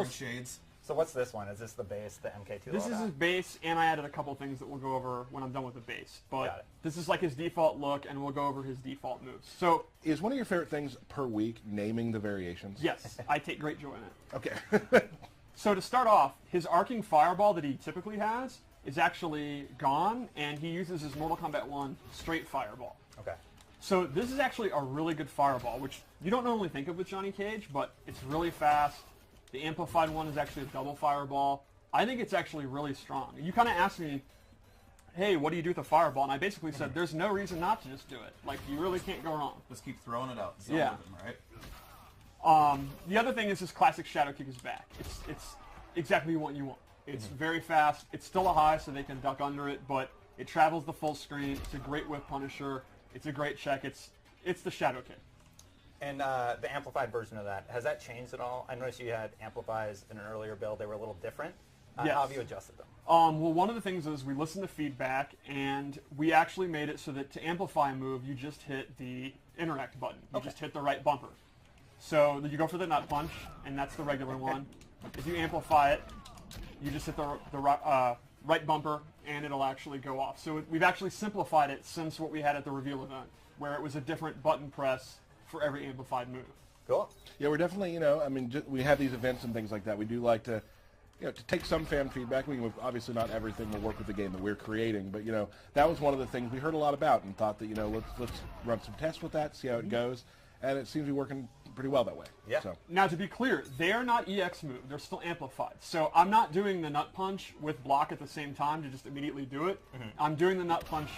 Bridge shades. So what's this one? Is this the base, the MK2? This is his base, and I added a couple things that we'll go over when I'm done with the base. Got But it. this is like his default look, and we'll go over his default moves. So, Is one of your favorite things per week naming the variations? yes, I take great joy in it. Okay. So to start off, his arcing fireball that he typically has is actually gone, and he uses his Mortal Kombat 1 straight fireball. Okay. So this is actually a really good fireball, which you don't normally think of with Johnny Cage, but it's really fast. The amplified one is actually a double fireball. I think it's actually really strong. You kind of asked me, hey, what do you do with a fireball? And I basically said, there's no reason not to just do it. Like, you really can't go wrong. Just keep throwing it out. Yeah. Them, right? The other thing is his classic shadow kick is back. It's exactly what you want. It's very fast. It's still a high, so they can duck under it, but it travels the full screen. It's a great whip punisher. It's a great check. It's the shadow kick. And the amplified version of that, has that changed at all? I noticed you had amplifies in an earlier build. They were a little different. Yes. How have you adjusted them? Well, one of the things is we listened to feedback, and we actually made it so that to amplify a move, you just hit the interact button. You just hit the right bumper. So you go for the nut punch, and that's the regular one. If you amplify it, you just hit the right bumper, and it'll actually go off. So we've actually simplified it since what we had at the reveal event, where it was a different button press for every amplified move. Cool. Yeah, we're definitely, we have these events and things like that. We do like to, to take some fan feedback. I mean, obviously not everything will work with the game that we're creating, but, that was one of the things we heard a lot about and thought that, let's run some tests with that, see how it goes. And it seems to be working pretty well that way. Yeah. So. Now, to be clear, they are not EX move. They're still amplified. So I'm not doing the nut punch with block at the same time to just immediately do it. I'm doing the nut punch,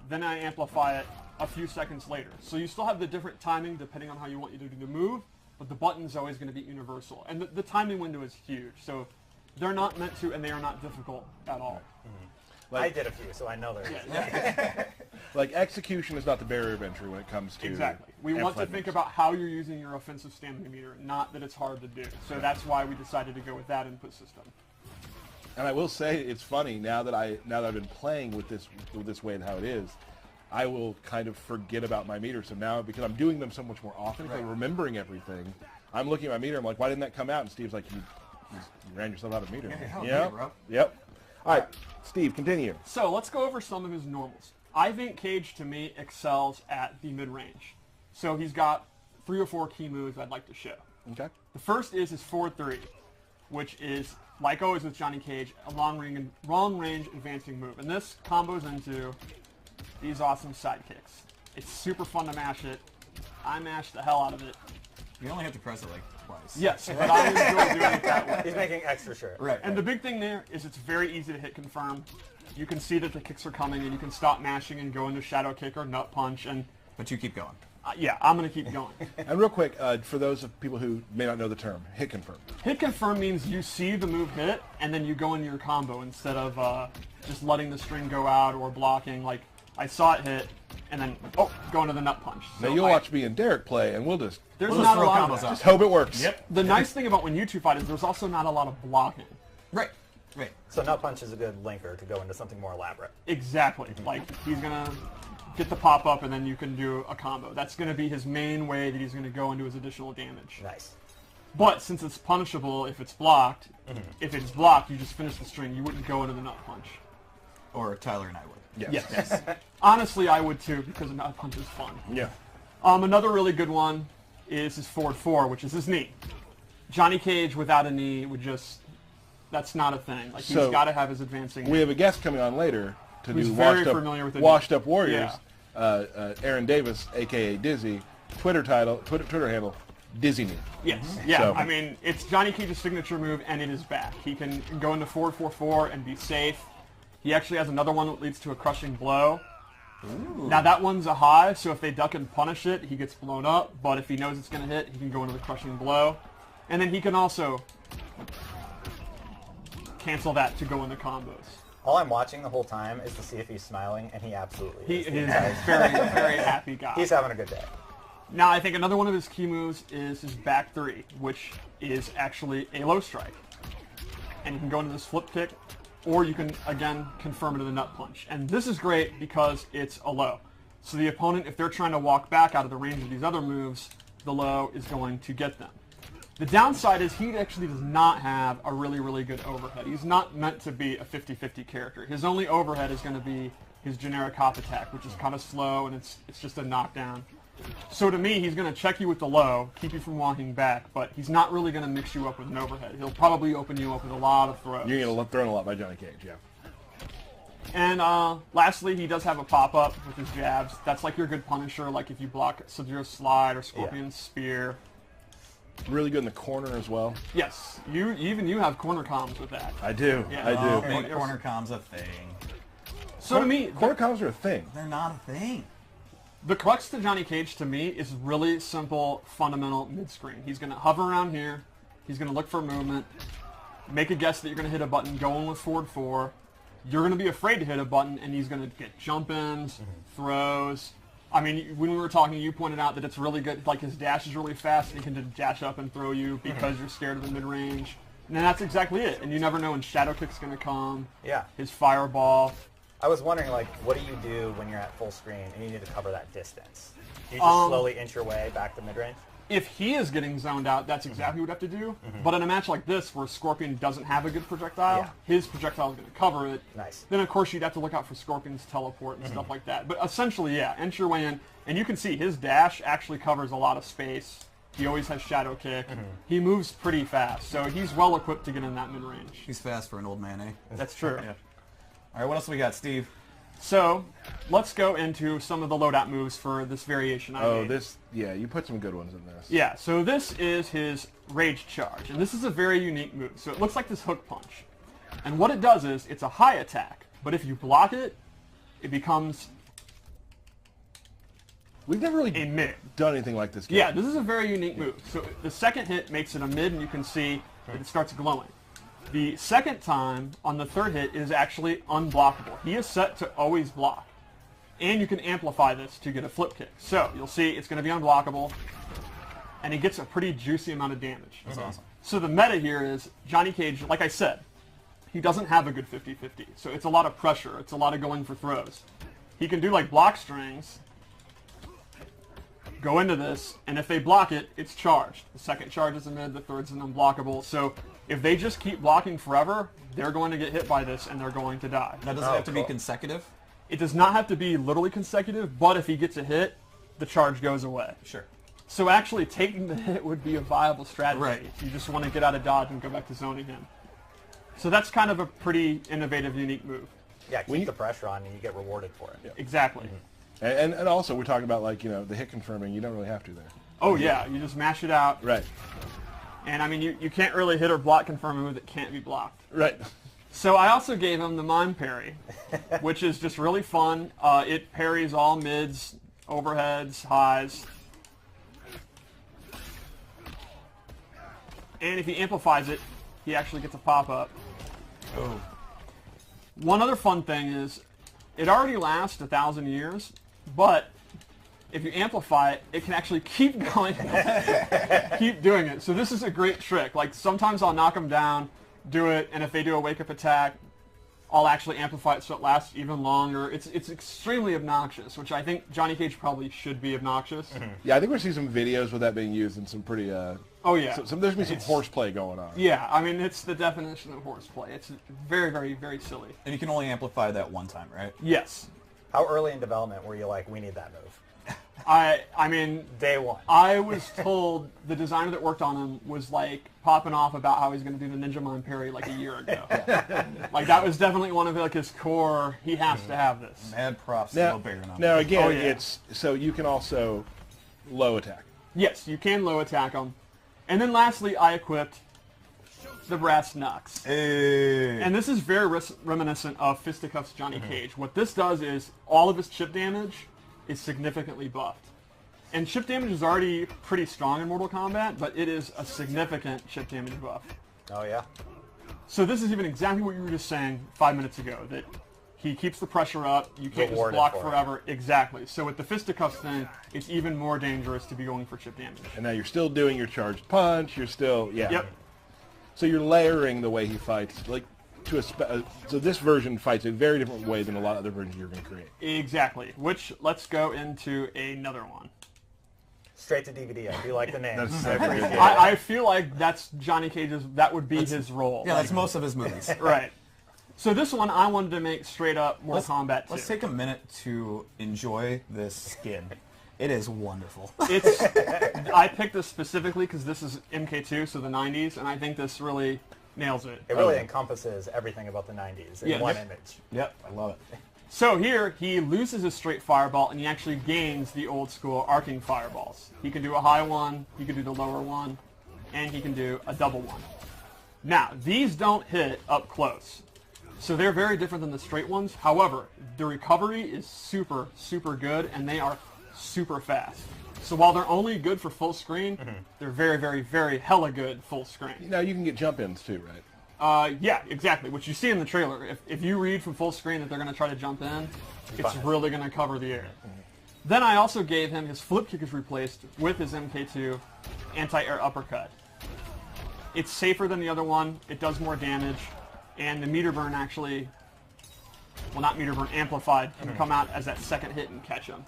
then I amplify it a few seconds later. So you still have the different timing depending on how you want you to do the move, but the button's always going to be universal. And the timing window is huge. So they're not meant to, and they are not difficult at all. I did a few, so I know there's... Yeah. Like, execution is not the barrier of entry when it comes to... Exactly. We want to think about how you're using your offensive stamina meter, not that it's hard to do. So that's why we decided to go with that input system. And I will say, it's funny, now that I've been playing with this way and how it is, I will kind of forget about my meter. So now, because I'm doing them so much more often, because I'm remembering everything, I'm looking at my meter, I'm like, why didn't that come out? And Steve's like, you ran yourself out of meter. Yeah, bro. Yep. All right, Steve, continue. So let's go over some of his normals. I think Cage, to me, excels at the mid-range. So he's got 3 or 4 key moves I'd like to show. Okay. The first is his forward 3, which is, like always with Johnny Cage, a long-range advancing move. And this combos into these awesome side kicks. It's super fun to mash it. I mash the hell out of it. You only have to press it like twice. Yes, but I enjoy doing it that way. He's making extra sure. Right. And the big thing there is it's very easy to hit confirm. You can see that the kicks are coming, and you can stop mashing and go into shadow kick or nut punch. And But you keep going. yeah, I'm going to keep going. And real quick, for those of people who may not know the term, hit confirm. Hit confirm means you see the move hit, and then you go into your combo instead of just letting the string go out or blocking. Like, I saw it hit, and then, go into the nut punch. Now, you'll watch me and Derek play, and we'll just not a throw lot combos of that. out. hope it works. Yep. The nice thing about when you two fight is there's also not a lot of blocking. Right. Right. So nut punch is a good linker to go into something more elaborate. Exactly. Like, he's going to get the pop-up, and then you can do a combo. That's going to be his main way that he's going to go into his additional damage. Nice. But since it's punishable if it's blocked, if it's blocked, you just finish the string. You wouldn't go into the nut punch. Or Tyler and I would. Yes. Honestly, I would too, because a nut punch is fun. Yeah. Another really good one is his forward 4, which is his knee. Johnny Cage without a knee would just... That's not a thing. Like, he's got to have his advancing. We have a guest coming on later to Who's do very familiar with the Washed Up Warriors. Yeah. Aaron Davis, a.k.a. Dizzy. Twitter handle, Dizzy Knee. Yes. Yeah. So- I mean, it's Johnny Cage's signature move, and it is back. He can go into 4-4-4 and be safe. He actually has another one that leads to a crushing blow. Ooh. Now, that one's a high, so if they duck and punish it, he gets blown up. But if he knows it's going to hit, he can go into the crushing blow. And then he can also cancel that to go into combos. All I'm watching the whole time is to see if he's smiling, and he absolutely He is. is a very, very happy guy. He's having a good day. Now, I think another one of his key moves is his back 3, which is actually a low strike. And you can go into this flip kick, or you can, again, confirm it to the nut punch. And this is great because it's a low. So the opponent, if they're trying to walk back out of the range of these other moves, the low is going to get them. The downside is he actually does not have a really, really good overhead. He's not meant to be a 50-50 character. His only overhead is going to be his generic hop attack, which is kind of slow, and it's just a knockdown. So to me, he's going to check you with the low, keep you from walking back, but he's not really going to mix you up with an overhead. He'll probably open you up with a lot of throws. You're going to get thrown a lot by Johnny Cage, yeah. And lastly, he does have a pop-up with his jabs. That's like your good Punisher, like if you block Sub-Zero's slide or Scorpion's spear. Really good in the corner as well. Yes, you have corner comms with that. I do. Yeah. I do. Make corner comms a thing. So to me, corner comms are a thing. They're not a thing. the crux to Johnny Cage to me is really simple, fundamental mid-screen. He's going to hover around here. He's going to look for movement. Make a guess that you're going to hit a button, go in with forward 4. You're going to be afraid to hit a button, and he's going to get jump-ins, throws. I mean, when we were talking, you pointed out that it's really good. Like, his dash is really fast, and he can just dash up and throw you because you're scared of the mid-range. And that's exactly it. And you never know when Shadow Kick's going to come. Yeah. His Fireball. I was wondering, like, what do you do when you're at full screen and you need to cover that distance? Do you just slowly inch your way back to mid-range? If he is getting zoned out, that's exactly what you have to do. But in a match like this, where Scorpion doesn't have a good projectile, his projectile is going to cover it. Nice. Then, of course, you'd have to look out for Scorpion's teleport and stuff like that. But essentially, yeah, inch your way in. And you can see his dash actually covers a lot of space. He always has Shadow Kick. He moves pretty fast, so he's well equipped to get in that mid-range. He's fast for an old man, eh? That's true. Yeah. All right, what else we got, Steve? So, let's go into some of the loadout moves for this variation I made. Yeah, you put some good ones in this. Yeah, so this is his Rage Charge, and this is a very unique move. So it looks like this hook punch. And what it does is, it's a high attack, but if you block it, it becomes We've never really a mid. done anything like this game. Yeah, this is a very unique move. So the second hit makes it a mid, and you can see that it starts glowing. The second time, on the third hit, is actually unblockable. He is set to always block. And you can amplify this to get a flip kick. So you'll see it's going to be unblockable, and he gets a pretty juicy amount of damage. That's awesome. So the meta here is Johnny Cage, like I said, he doesn't have a good 50-50. So it's a lot of pressure. It's a lot of going for throws. He can do like block strings, go into this, and if they block it, it's charged. The second charge is a mid, the third's an unblockable. So if they just keep blocking forever, they're going to get hit by this, and they're going to die. Now, does it have to be consecutive? It does not have to be literally consecutive, but if he gets a hit, the charge goes away. Sure. So actually taking the hit would be a viable strategy. Right. You just want to get out of dodge and go back to zoning him. So that's kind of a pretty innovative, unique move. Yeah, keep the pressure on and you get rewarded for it. Yeah. Exactly. And also, we're talking about, like, you know, the hit confirming. You don't really have to there. Oh, yeah. You just mash it out. Right. And, I mean, you can't really hit or block confirm a move that can't be blocked. Right. So I also gave him the mime parry, which is just really fun. It parries all mids, overheads, highs. And if he amplifies it, he actually gets a pop-up. Oh. One other fun thing is, it already lasts 1,000 years, but if you amplify it, it can actually keep going, keep doing it. So this is a great trick. Like, sometimes I'll knock them down, do it, and if they do a wake-up attack, I'll actually amplify it so it lasts even longer. It's extremely obnoxious, which I think Johnny Cage probably should be obnoxious. Yeah, I think we're seeing some videos with that being used in some pretty... Oh, yeah. There's going to be some horseplay going on. Yeah, I mean, it's the definition of horseplay. It's very, very, very silly. And you can only amplify that one time, right? Yes. How early in development were you like, we need that move? I mean... Day one. I was told the designer that worked on him was, like, popping off about how he's going to do the Ninja Mime parry, like, a year ago. Like, that was definitely one of, like, his core, he has to have this. Mad props Now, to Baron on now that. again, Oh, yeah. it's... So you can also low attack. Yes, you can low attack him. And then lastly, I equipped the Brass Knucks. Hey. And this is very reminiscent of Fisticuffs Johnny Cage. What this does is all of his chip damage is significantly buffed. And chip damage is already pretty strong in Mortal Kombat, but it is a significant chip damage buff. Oh, yeah? So this is even exactly what you were just saying 5 minutes ago, that he keeps the pressure up, you can't Rewarded just block for it. forever. Exactly. So with the Fisticuffs thing, it's even more dangerous to be going for chip damage. And now you're still doing your charged punch. You're still... Yeah. Yep. So you're layering the way he fights. Like, to a so this version fights a very different way than a lot of other versions you're going to create. Exactly. Which, let's go into another one. Straight to DVD. I do like the name. That's I so good. appreciate it. I feel like that's Johnny Cage's. That would be his role. Yeah, that's most of his movies. Right. So this one I wanted to make straight up Mortal Kombat 2. Let's take a minute to enjoy this skin. It is wonderful. I picked this specifically because this is MK2, so the 90s, and I think this really nails it. It really encompasses everything about the 90s in Yeah. one image. Yep, I love it. So here, he loses his straight fireball, and he actually gains the old school arcing fireballs. He can do a high one, he can do the lower one, and he can do a double one. Now, these don't hit up close. So they're very different than the straight ones. However, the recovery is super, super good, and they are super fast. So while they're only good for full screen, they're very, very, very hella good full screen. Now you can get jump ins too, right? Yeah, exactly. Which you see in the trailer. If you read from full screen that they're going to try to jump in, it's really going to cover the air. Then I also gave him his flip kick is replaced with his MK2 anti-air uppercut. It's safer than the other one. It does more damage. And the meter burn actually, well, not meter burn, amplified, can come out as that second hit and catch him.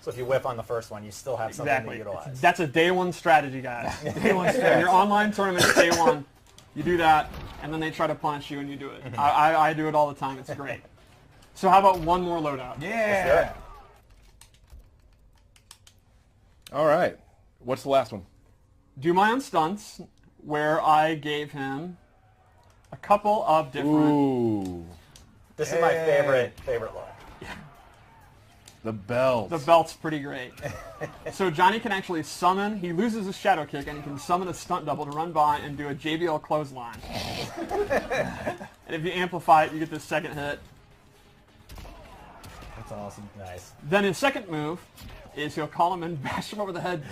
So if you whiff on the first one, you still have something to Exactly. utilize. That's a day one strategy, guys. Day one strategy. Your online tournament, day one, you do that, and then they try to punish you and you do it. I do it all the time. It's great. So how about one more loadout? Yeah. All right. What's the last one? Do my own stunts, where I gave him a couple of different... Ooh, This is my favorite look. the belt. The belt's pretty great. So Johnny can actually summon, he loses his shadow kick, and he can summon a stunt double to run by and do a JBL clothesline. And if you amplify it, you get this second hit. That's awesome. Nice. Then his second move is he'll call him and bash him over the head,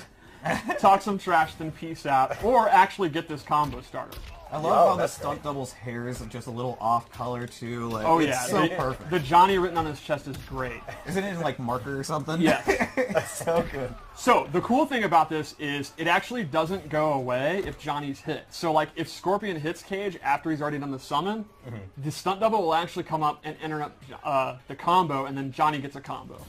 talk some trash, then peace out, or actually get this combo started. I love Oh, how the that's stunt double's hair is just a little off color too. Like, Oh it's yeah, so the, perfect. the Johnny written on his chest is great. Isn't it in like marker or something? Yes. It's so good. So the cool thing about this is it actually doesn't go away if Johnny's hit. So like if Scorpion hits Cage after he's already done the summon, the stunt double will actually come up and interrupt the combo, and then Johnny gets a combo.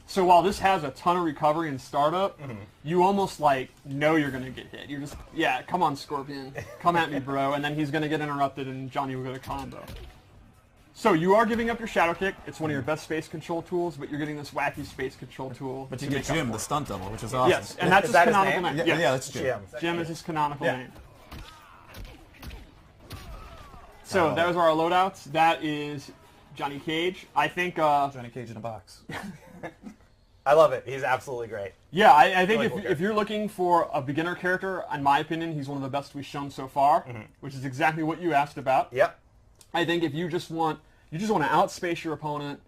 So while this has a ton of recovery and startup, you almost like know you're going to get hit. You're just, yeah, come on Scorpion, come at me bro, and then he's going to get interrupted and Johnny will get a combo. So you are giving up your shadow kick. It's one of your best space control tools, but you're getting this wacky space control tool. But to you get make up Jim, for the it. stunt double, which is awesome. Yes, and that's Is his that his canonical name? name. Yeah, Yes. yeah, that's Jim. Jim. Jim is his canonical Yeah. name. So those are our loadouts. That is Johnny Cage. I think, Johnny Cage in a box. I love it. He's absolutely great. yeah, I think Really cool if you're looking for a beginner character, in my opinion, he's one of the best we've shown so far, which is exactly what you asked about. Yep. I think if you just want to outspace your opponent,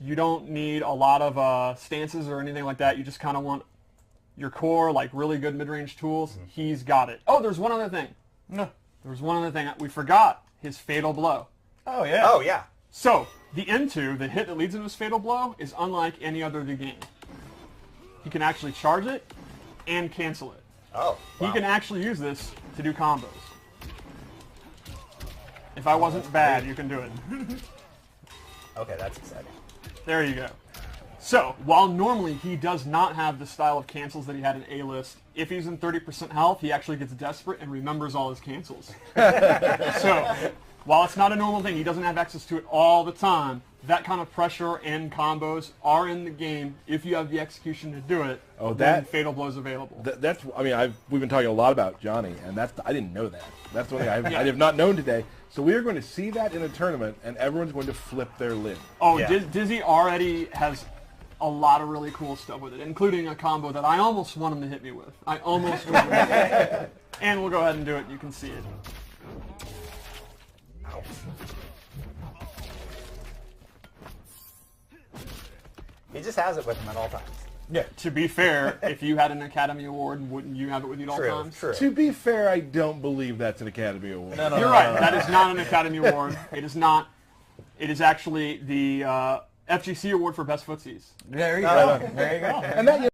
you don't need a lot of stances or anything like that. You just kind of want your core, like really good mid-range tools. He's got it. Oh, there's one other thing. No. There's one other thing. We forgot his fatal blow. Oh yeah. Oh, yeah. So, the N2, the hit that leads into his fatal blow, is unlike any other in the game. He can actually charge it and cancel it. Oh, wow. He can actually use this to do combos. If I wasn't bad, you can do it. Okay, that's exciting. There you go. So, while normally he does not have the style of cancels that he had in A-List, if he's in 30% health, he actually gets desperate and remembers all his cancels. So, while it's not a normal thing, he doesn't have access to it all the time. That kind of pressure and combos are in the game if you have the execution to do it. Oh, then that- fatal blow is available. That's. I mean, we've been talking a lot about Johnny, and I didn't know that. That's one thing I have not known today. So we are going to see that in a tournament, and everyone's going to flip their lid. Oh, Yeah. Dizzy already has a lot of really cool stuff with it, including a combo that I almost want him to hit me with. I almost want him to hit me with. And we'll go ahead and do it. You can see it. He just has it with him at all times. Yeah. To be fair, if you had an Academy Award, wouldn't you have it with you at all True, times? true. To be fair, I don't believe that's an Academy Award. No, You're right. That is not an Academy Award. It is not. It is actually the FGC Award for Best Footsies. There you go. There you go. And that